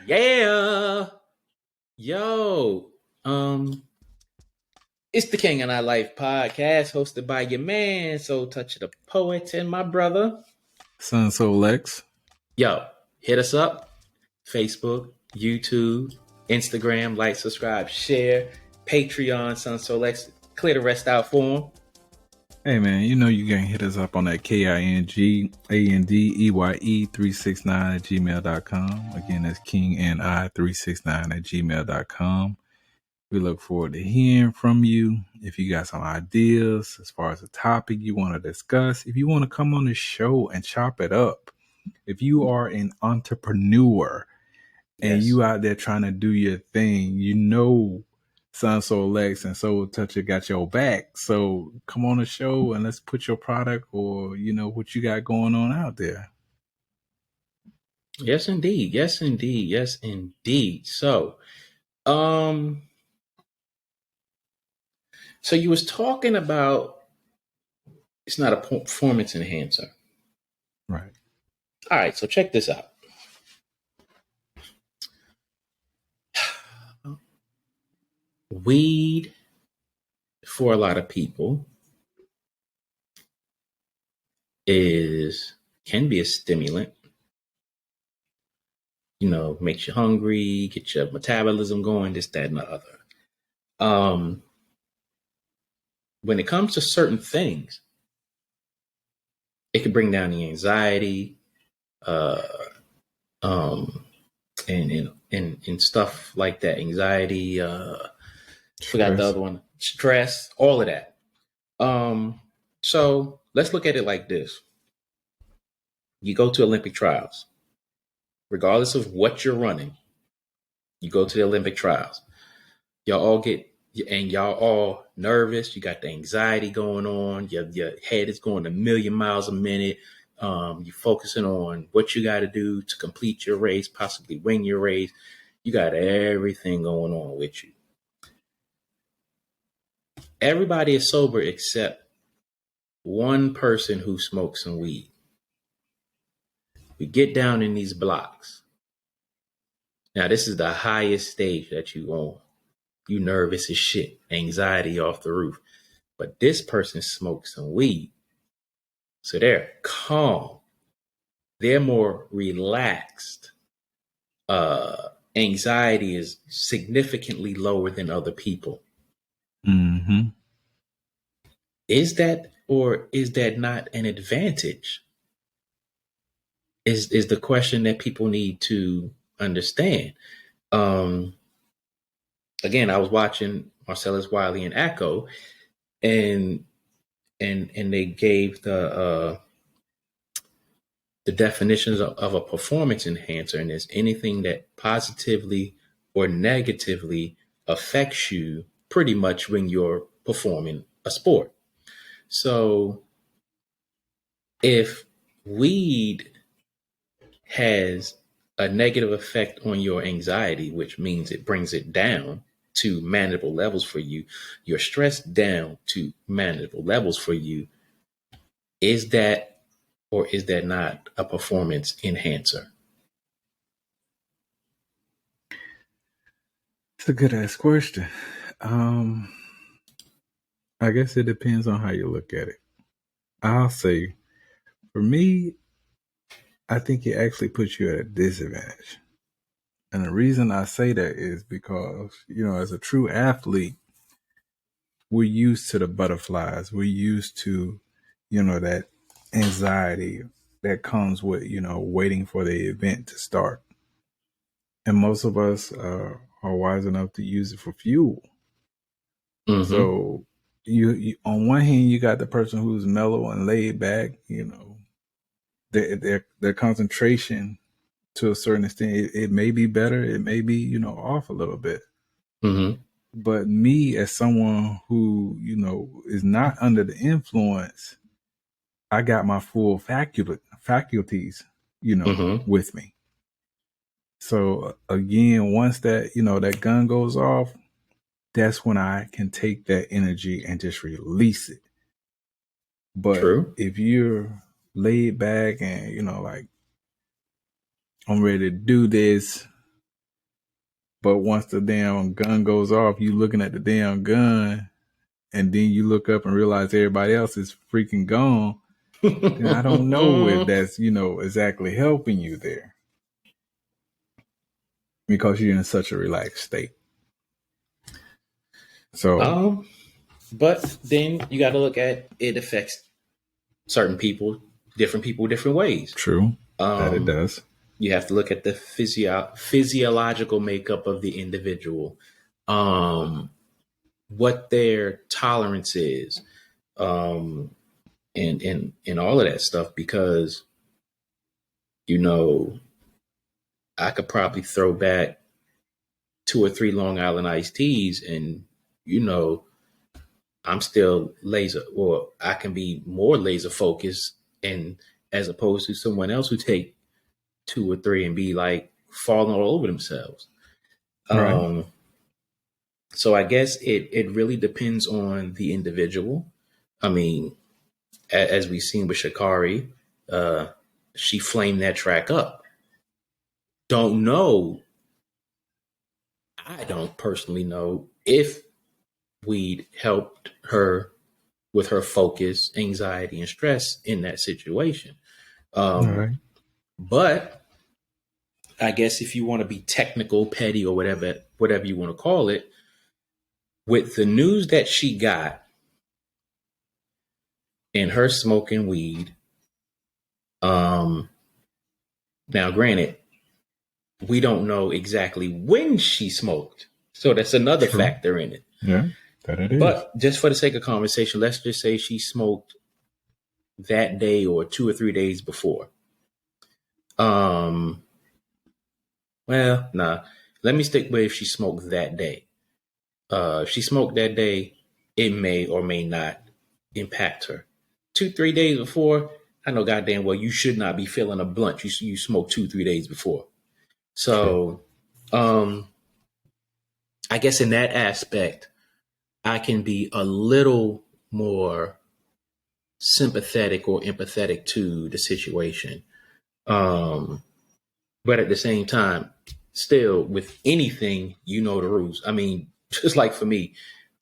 Yeah. Yo. It's the King and I Life podcast hosted by your man, Soul Touch of the Poet, and my brother. Son Soul Lex. Yo, hit us up. Facebook, YouTube, Instagram, like, subscribe, share, Patreon, Son Soul X. Clear the rest out for him. Hey man, you know you can hit us up on that KINGANDEYE369 at gmail.com. Again, that's KingandI369 at gmail.com. We look forward to hearing from you. If you got some ideas as far as a topic you want to discuss, if you want to come on the show and chop it up, if you are an entrepreneur and you out there trying to do your thing, you know Son Soul Lex and Soul Toucher got your back. So come on the show and let's put your product or, you know, what you got going on out there. Yes, indeed. Yes, indeed. Yes, indeed. So you was talking about it's not a performance enhancer. Right. All right, so check this out. Weed, for a lot of people, can be a stimulant. You know, makes you hungry, get your metabolism going, this, that, and the other. When it comes to certain things, it can bring down the anxiety, and stuff like that. Anxiety, forgot the other one, stress, all of that. So let's look at it like this. You go to Olympic trials, regardless of what you're running, you go to the Olympic trials. Y'all all nervous. You got the anxiety going on. Your head is going a million miles a minute. You're focusing on what you got to do to complete your race, possibly win your race. You got everything going on with you. Everybody is sober except one person who smokes some weed. We get down in these blocks. Now, this is the highest stage that you on. You nervous as shit, anxiety off the roof. But this person smokes some weed. So they're calm. They're more relaxed. Anxiety is significantly lower than other people. Mm-hmm. Is that or is that not an advantage? Is the question that people need to understand. Again, I was watching Marcellus Wiley and Echo, and they gave the definitions of a performance enhancer, and it's anything that positively or negatively affects you pretty much when you're performing a sport. So if weed has a negative effect on your anxiety, which means it brings it down to manageable levels for you, your stress down to manageable levels for you, is that or is that not a performance enhancer? It's a good ass question. I guess it depends on how you look at it. I'll say, for me, I think it actually puts you at a disadvantage. And the reason I say that is because, you know, as a true athlete, we're used to the butterflies. We're used to, you know, that anxiety that comes with, you know, waiting for the event to start. And most of us are wise enough to use it for fuel. Mm-hmm. So you on one hand, you got the person who's mellow and laid back, you know, their concentration to a certain extent, it may be better. It may be, you know, off a little bit. Mm-hmm. But me, as someone who, you know, is not under the influence, I got my full faculties, you know, mm-hmm. with me. So again, once that, you know, that gun goes off, that's when I can take that energy and just release it. But True. If you're laid back and, you know, like, I'm ready to do this, But once the damn gun goes off, you looking at the damn gun, and then you look up and realize everybody else is freaking gone. Then I don't know if that's, exactly helping you there, because you're in such a relaxed state. So, but then you got to look at it affects certain people, different ways. True, that it does. You have to look at the physiological makeup of the individual, what their tolerance is, and all of that stuff. Because I could probably throw back 2 or 3 Long Island iced teas, and I'm still I can be more laser focused, and as opposed to someone else who take 2 or 3 and be like falling all over themselves. Right. So I guess it really depends on the individual. I mean, as we've seen with Sha'Carri, she flamed that track up. Don't know. I don't personally know if weed helped her with her focus, anxiety, and stress in that situation. All right. But I guess if you want to be technical, petty, or whatever you want to call it, with the news that she got and her smoking weed, now granted, we don't know exactly when she smoked, so that's another factor in it. Yeah, that it is. But just for the sake of conversation, let's just say she smoked that day or 2 or 3 days before. Well, nah. Let me stick with if she smoked that day. If she smoked that day, it may or may not impact her. 2, 3 days before, I know goddamn well you should not be feeling a blunt. You smoked 2, 3 days before. So, I guess in that aspect, I can be a little more sympathetic or empathetic to the situation. But at the same time, still with anything, the rules. I mean, just like for me,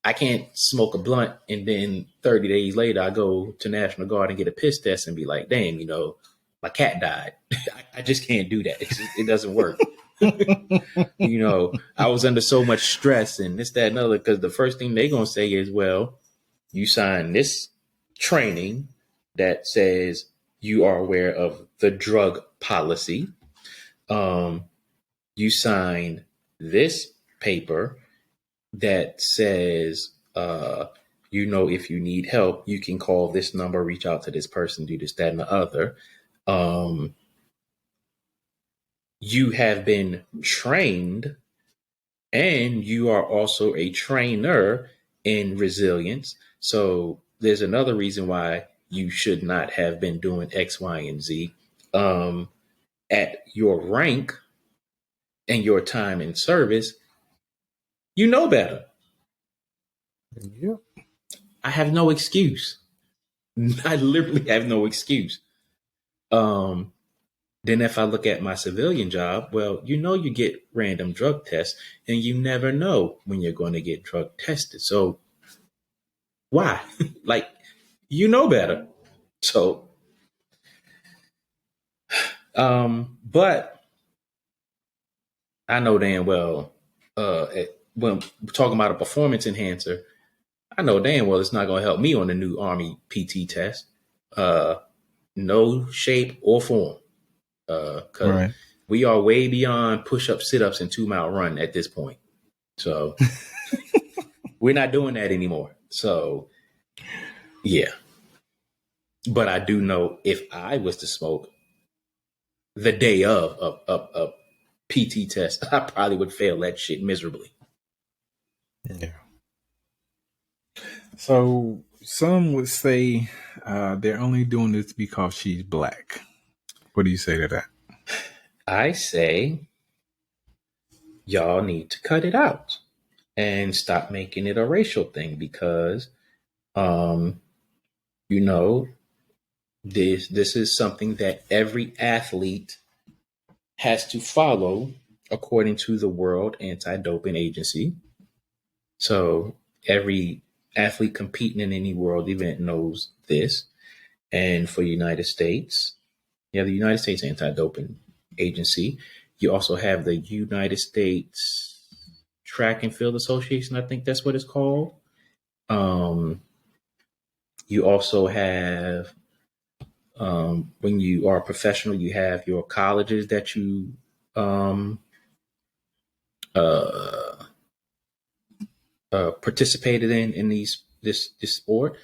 I can't smoke a blunt and then 30 days later I go to National Guard and get a piss test and be like, damn, my cat died. I just can't do that. It doesn't work. I was under so much stress and this, that, and other, because the first thing they're going to say is, well, you signed this training that says you are aware of the drug policy. You signed this paper that says, if you need help, you can call this number, reach out to this person, do this, that, and the other. You have been trained, and you are also a trainer in resilience. So there's another reason why you should not have been doing X, Y, and Z. At your rank and your time in service, you know better. Yep. I have no excuse. I literally have no excuse. Then if I look at my civilian job, well, you get random drug tests and you never know when you're going to get drug tested. So why? Like, better. So, but I know damn well, when we're talking about a performance enhancer, I know damn well it's not going to help me on the new Army PT test. No shape or form. Because we are way beyond push-ups, sit-ups, and 2-mile run at this point. So we're not doing that anymore. So, yeah. But I do know if I was to smoke the day of a PT test, I probably would fail that shit miserably. Yeah. So some would say they're only doing this because she's black. What do you say to that? I say y'all need to cut it out and stop making it a racial thing, because this is something that every athlete has to follow according to the World Anti-Doping Agency. So every athlete competing in any world event knows this. And for the United States, you have the United States Anti-Doping Agency. You also have the United States Track and Field Association. I think that's what it's called. You also have, when you are a professional, you have your colleges that you participated in this sport.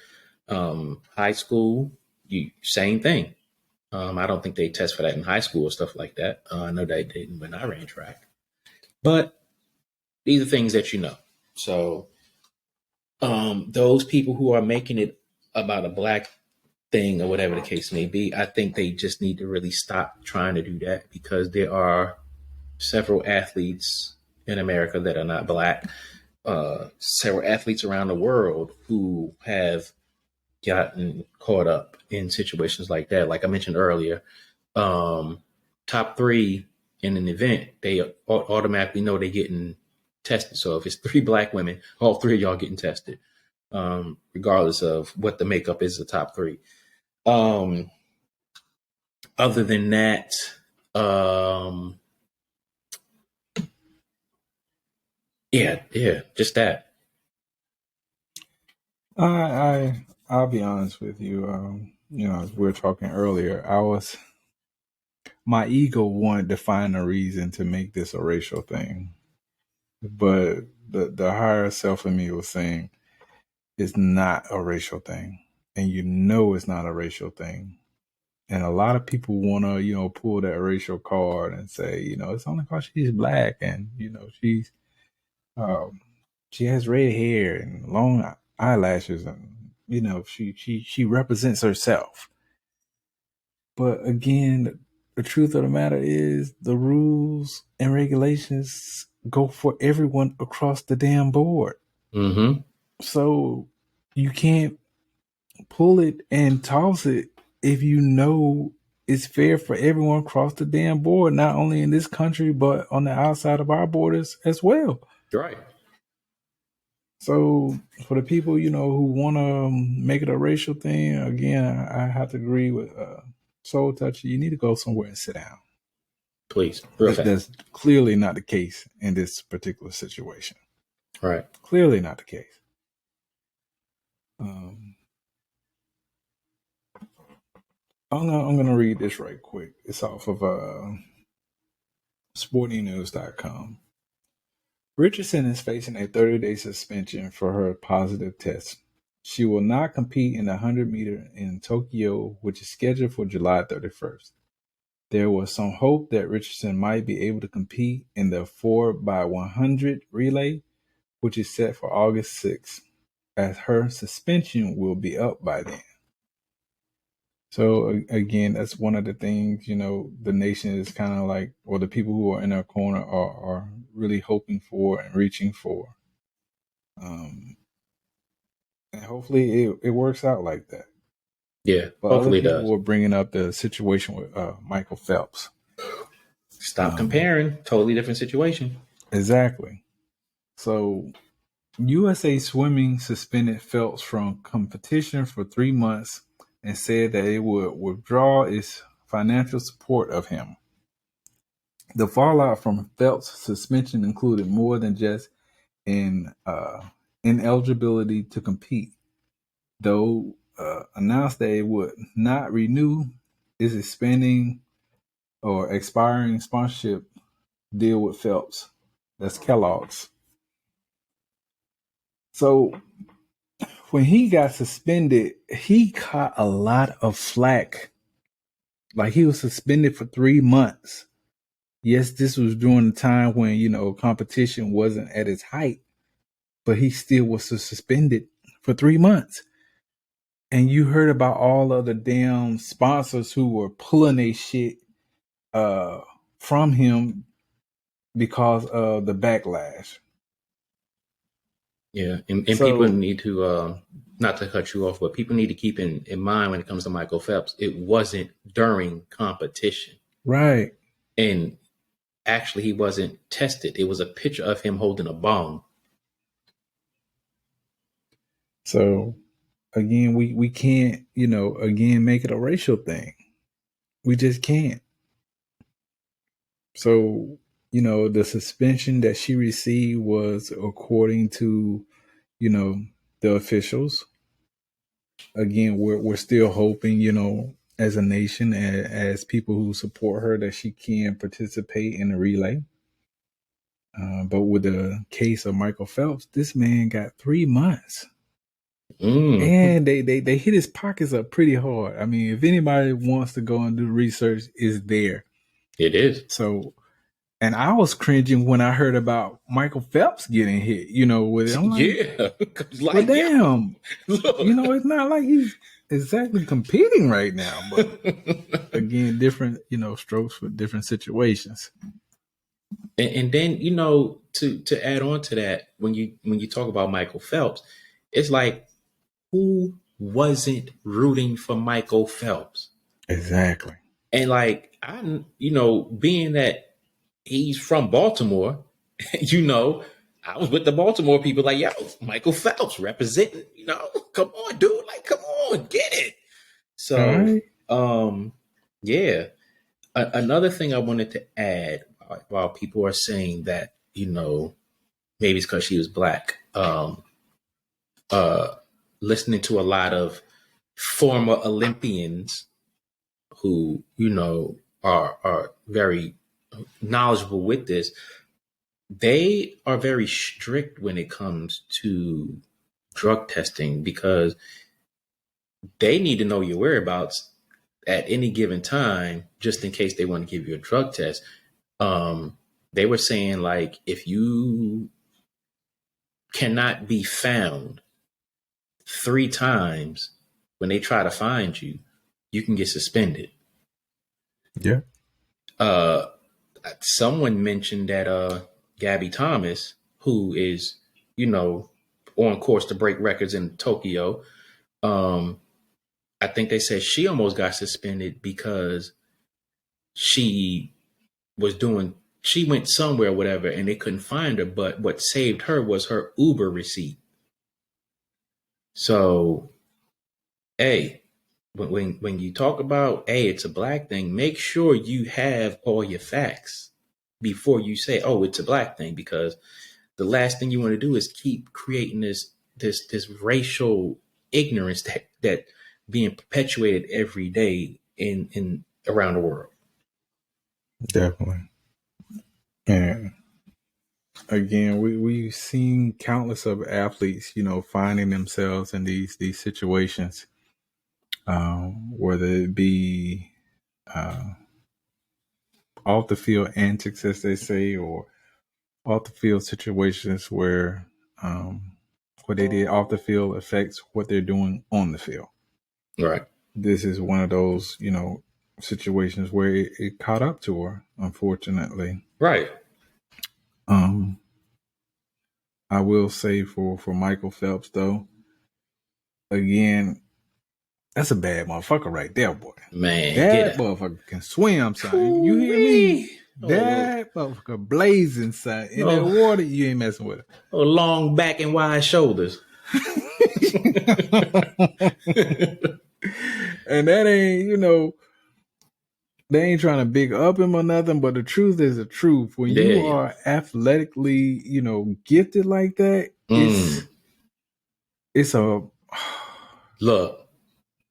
High school, you same thing. I don't think they test for that in high school or stuff like that. I know they didn't when I ran track, but these are things that you know. So those people who are making it about a black thing or whatever the case may be, I think they just need to really stop trying to do that, because there are several athletes in America that are not black, several athletes around the world who have gotten caught up in situations like that. Like I mentioned earlier, top three in an event, they automatically know they're getting tested. So if it's 3 black women, all 3 of y'all getting tested, regardless of what the makeup is, the top 3. Other than that, yeah, just that. I'll be honest with you. As we were talking earlier, my ego wanted to find a reason to make this a racial thing, but the higher self in me was saying it's not a racial thing, and it's not a racial thing. And a lot of people want to, pull that racial card and say, it's only because she's black and, she has red hair and long eyelashes and, she represents herself. But again, the truth of the matter is the rules and regulations go for everyone across the damn board. Mm-hmm. So you can't pull it and toss it if you know it's fair for everyone across the damn board, not only in this country, but on the outside of our borders as well. Right. So for the people, who want to make it a racial thing, again, I have to agree with Soul Toucher. You need to go somewhere and sit down. Please. That's clearly not the case in this particular situation. Right. Clearly not the case. I'm going to read this right quick. It's off of sportingnews.com. Richardson is facing a 30-day suspension for her positive test. She will not compete in the 100-meter in Tokyo, which is scheduled for July 31st. There was some hope that Richardson might be able to compete in the 4x100 relay, which is set for August 6th, as her suspension will be up by then. So again, that's one of the things, the nation is kind of like, or the people who are in our corner are really hoping for and reaching for. And hopefully it works out like that. Yeah, but hopefully other it does. People were bringing up the situation with Michael Phelps. Stop comparing. Totally different situation. Exactly. So USA Swimming suspended Phelps from competition for 3 months and said that it would withdraw its financial support of him. The fallout from Phelps' suspension included more than just ineligibility to compete, though announced that it would not renew its expanding or expiring sponsorship deal with Phelps. That's Kellogg's. So when he got suspended, he caught a lot of flack. Like, he was suspended for 3 months. Yes, this was during the time when, competition wasn't at its height, but he still was suspended for 3 months. And you heard about all of the damn sponsors who were pulling their shit from him because of the backlash. Yeah, and people need to, not to cut you off, but people need to keep in mind when it comes to Michael Phelps, it wasn't during competition. Right. And actually he wasn't tested. It was a picture of him holding a bong. So again, we can't, again, make it a racial thing. We just can't. So, the suspension that she received was according to, the officials. Again, we're still hoping, as a nation, as people who support her, that she can participate in the relay. But with the case of Michael Phelps, this man got 3 months. And they hit his pockets up pretty hard. I mean, if anybody wants to go and do research, it's there. It is. So, and I was cringing when I heard about Michael Phelps getting hit, with it. I'm like, yeah. Well, damn. It's not like he's exactly competing right now. But again, different, strokes for different situations. And then, to add on to that, when you talk about Michael Phelps, it's like, who wasn't rooting for Michael Phelps? Exactly. And like, being that he's from Baltimore, I was with the Baltimore people like, yo, Michael Phelps representing, come on, dude, like, come on, get it. So, right. Yeah. Another thing I wanted to add while people are saying that, maybe it's because she was black, listening to a lot of former Olympians who, are very knowledgeable with this. They are very strict when it comes to drug testing because they need to know your whereabouts at any given time, just in case they want to give you a drug test. They were saying, like, if you cannot be found 3 times when they try to find you, you can get suspended. Yeah. Someone mentioned that Gabby Thomas, who is, on course to break records in Tokyo, I think they said she almost got suspended because she went somewhere, whatever, and they couldn't find her. But what saved her was her Uber receipt. So, hey, when you talk about, hey, it's a black thing, make sure you have all your facts before you say, oh, it's a black thing, because the last thing you want to do is keep creating this racial ignorance that being perpetuated every day in around the world. Definitely. And again, we've seen countless of athletes, finding themselves in these situations, whether it be off the field antics, as they say, or off the field situations where what they did off the field affects what they're doing on the field. Right. This is one of those, situations where it caught up to her, unfortunately. Right. I will say for Michael Phelps, though, again, that's a bad motherfucker right there, boy. Man, that motherfucker can swim, son. You hear me? That motherfucker blazing, son. In that water, you ain't messing with it. Oh, long back and wide shoulders. And that ain't, they ain't trying to big up him or nothing, but the truth is the truth. When you are athletically, gifted like that, it's a look.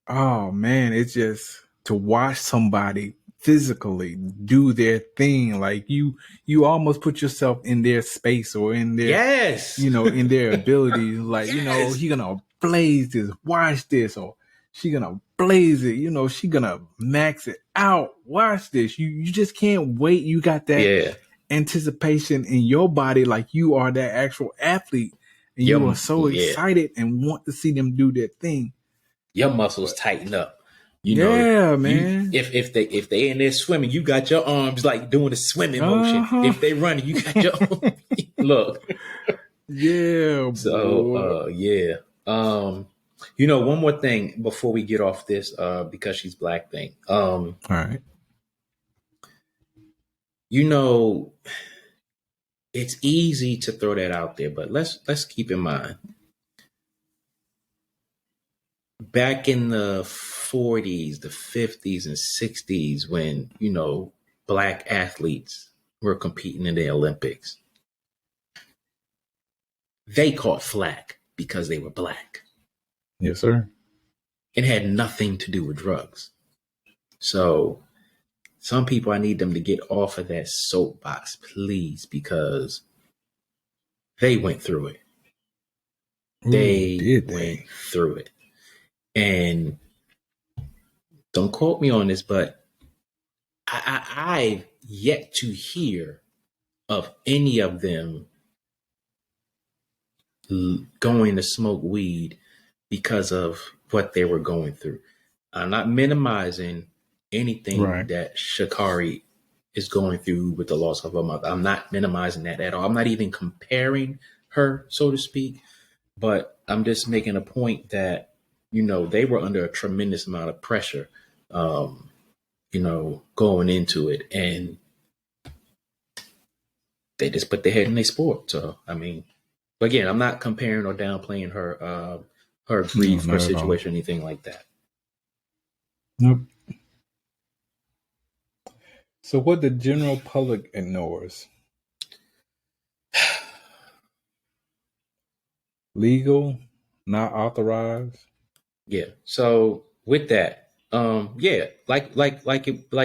Oh man, it's just to watch somebody physically do their thing. Like you almost put yourself in their space or in their, in their ability. Like, he gonna blaze this, watch this, or she gonna blaze it, she gonna max it out. Watch this. You just can't wait. You got that anticipation in your body, like you are that actual athlete, and you are so excited and want to see them do their thing. Your muscles tighten up. Man. If they in there swimming, you got your arms like doing a swimming motion. If they running, you got your arms. Look. Yeah. So one more thing before we get off this, because she's black thing. All right. You know, it's easy to throw that out there, but let's keep in mind back in the 40s, the 50s, and 60s, when, black athletes were competing in the Olympics, they caught flack because they were black. Yes, sir. It had nothing to do with drugs. So, some people, I need them to get off of that soapbox, please, because they went through it. Ooh, They did went they? through it. And don't quote me on this, but I've yet to hear of any of them going to smoke weed because of what they were going through. I'm not minimizing anything Right. that Shakari is going through with the loss of her mother. I'm not minimizing that at all. I'm not even comparing her, so to speak, but I'm just making a point that, they were under a tremendous amount of pressure, going into it. And they just put their head in their sport. So, I mean, but again, I'm not comparing or downplaying her No, grief, her not at all. situation, anything like that. Nope. So what the general public ignores: legal, not authorized. Yeah. So with that, yeah, like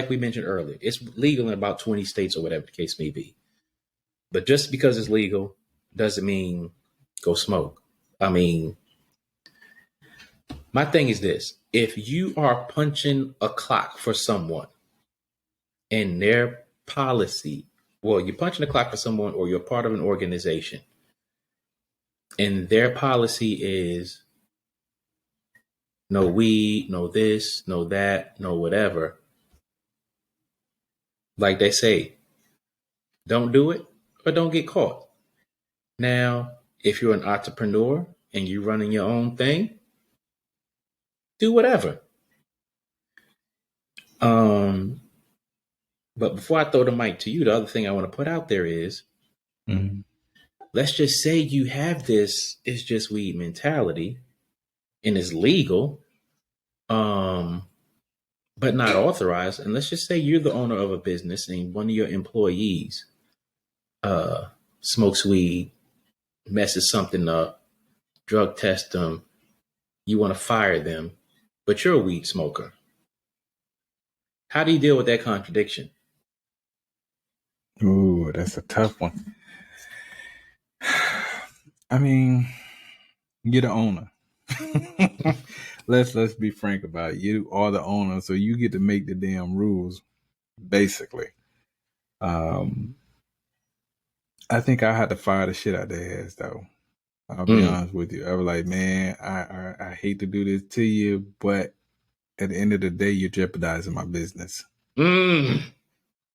we mentioned earlier, it's legal in about 20 states or whatever the case may be. But just because it's legal doesn't mean go smoke. I mean, my thing is this: if you are punching a clock for someone and their policy, well, you're punching the clock for someone or you're part of an organization and their policy is no weed, no this, no that, no whatever. Like they say, don't do it or don't get caught. Now, if you're an entrepreneur and you're running your own thing, do whatever. Um, but before I throw the mic to you, the other thing I want to put out there is, Mm-hmm. let's just say you have this it's just weed mentality and it's legal, um, but not authorized. And let's just say you're the owner of a business and one of your employees uh, smokes weed, messes something up, drug test them, you want to fire them, but you're a weed smoker. How do you deal with that contradiction? Ooh, that's a tough one. I mean, you're the owner. let's be frank about it. You are the owner, so you get to make the damn rules, basically. Um, I think I had to fire the shit out their ass, though. I'll be Mm, honest with you. I was like, man, I hate to do this to you, but at the end of the day, you're jeopardizing my business. mm,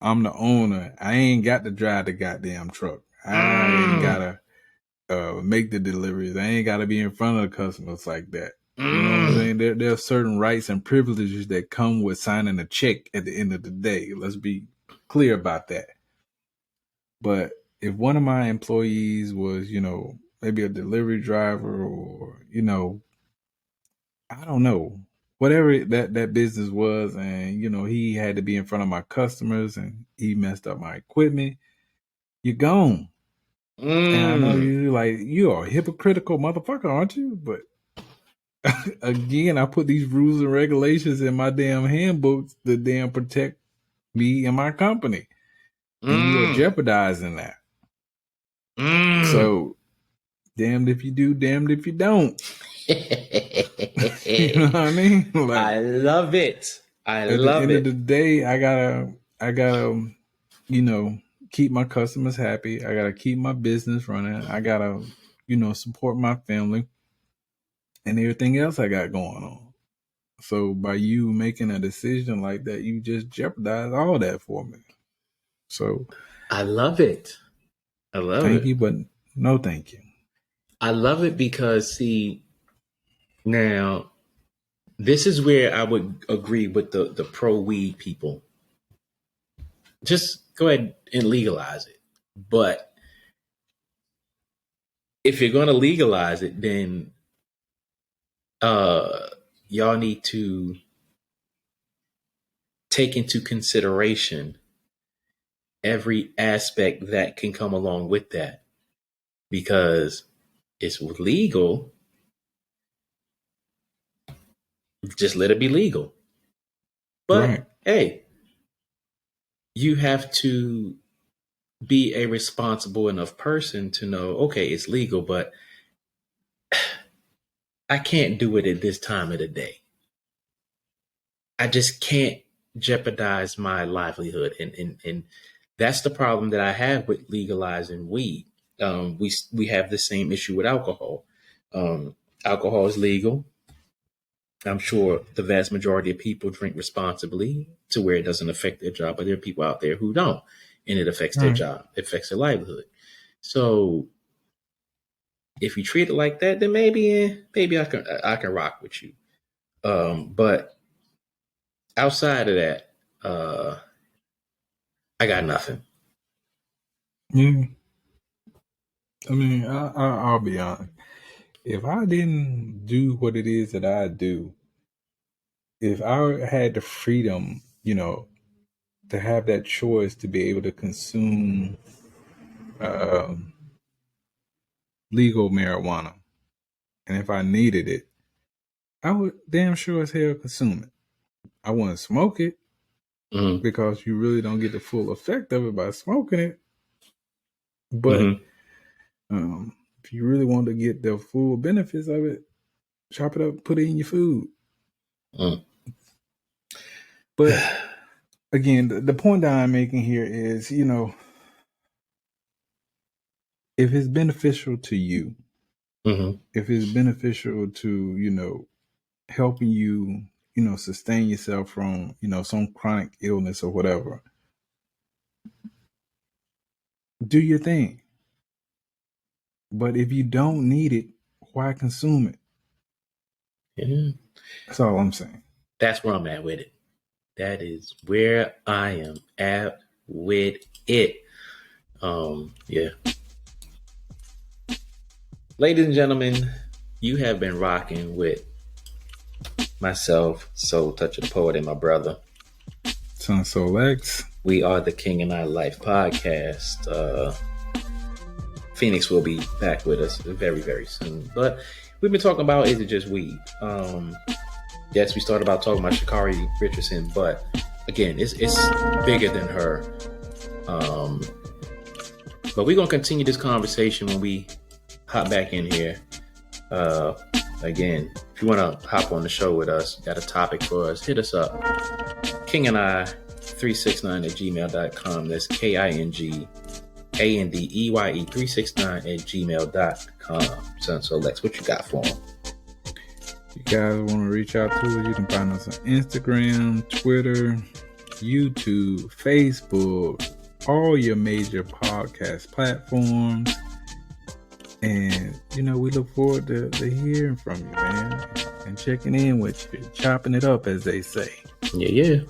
I'm the owner. I ain't got to drive the goddamn truck. I ain't mm, gotta make the deliveries. I ain't gotta be in front of the customers like that. You know what I'm mm, saying? There are certain rights and privileges that come with signing a check at the end of the day. Let's be clear about that. But if one of my employees was, maybe a delivery driver or, I don't know, whatever that business was, and, he had to be in front of my customers and he messed up my equipment, you're gone. And I know mm, you are a hypocritical motherfucker, aren't you? But again, I put these rules and regulations in my damn handbooks to damn protect me and my company. And you are mm, jeopardizing that. mm. So damned if you do, damned if you don't. You know what I mean? Like I love it. I at the love end of the it. day, I gotta, you know, keep my customers happy. I gotta keep my business running. I gotta, support my family and everything else I got going on. So by you making a decision like that, you just jeopardize all that for me. So I love it. I love thank it. you, but no thank you. I love it because, see, now this is where I would agree with the pro weed people. Just go ahead and legalize it. But if you're going to legalize it, then y'all need to take into consideration every aspect that can come along with that, because it's legal. Just let it be legal. But hey, you have to be a responsible enough person to know, okay, it's legal, but I can't do it at this time of the day. I just can't jeopardize my livelihood. And that's the problem that I have with legalizing weed. We have the same issue with alcohol. Alcohol is legal. I'm sure the vast majority of people drink responsibly to where it doesn't affect their job, but there are people out there who don't, and it affects their job, it affects their livelihood. So if you treat it like that, then maybe I can rock with you. But outside of that, I got nothing. Yeah. I mean, I'll be honest. If I didn't do what it is that I do, if I had the freedom, to have that choice to be able to consume legal marijuana, and if I needed it, I would damn sure as hell consume it. I wouldn't smoke it because you really don't get the full effect of it by smoking it. But if you really want to get the full benefits of it, chop it up, put it in your food. But again, the point that I'm making here is, if it's beneficial to you, if it's beneficial to, helping you, sustain yourself from, some chronic illness or whatever, do your thing. But if you don't need it, why consume it? Yeah. That's all I'm saying. That's where I'm at with it. That is where I am at with it. Yeah. Ladies and gentlemen, you have been rocking with myself, Soul Toucher the Poet, and my brother, Son Soul X. We are the King and I Life podcast. Phoenix will be back with us very, very soon. But we've been talking about, is it just weed? Yes, we started about talking about Sha'Carri Richardson, but again, it's bigger than her. But we're going to continue this conversation when we hop back in here. Again, if you want to hop on the show with us, got a topic for us, hit us up. KingandI369@gmail.com. That's KingAndDEYE369@gmail.com. Son, so Lex, what you got for them? You guys want to reach out to us, you can find us on Instagram, Twitter, YouTube, Facebook, all your major podcast platforms. And, we look forward to hearing from you, man, and checking in with you, chopping it up, as they say. Yeah.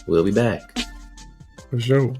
We'll be back. For sure.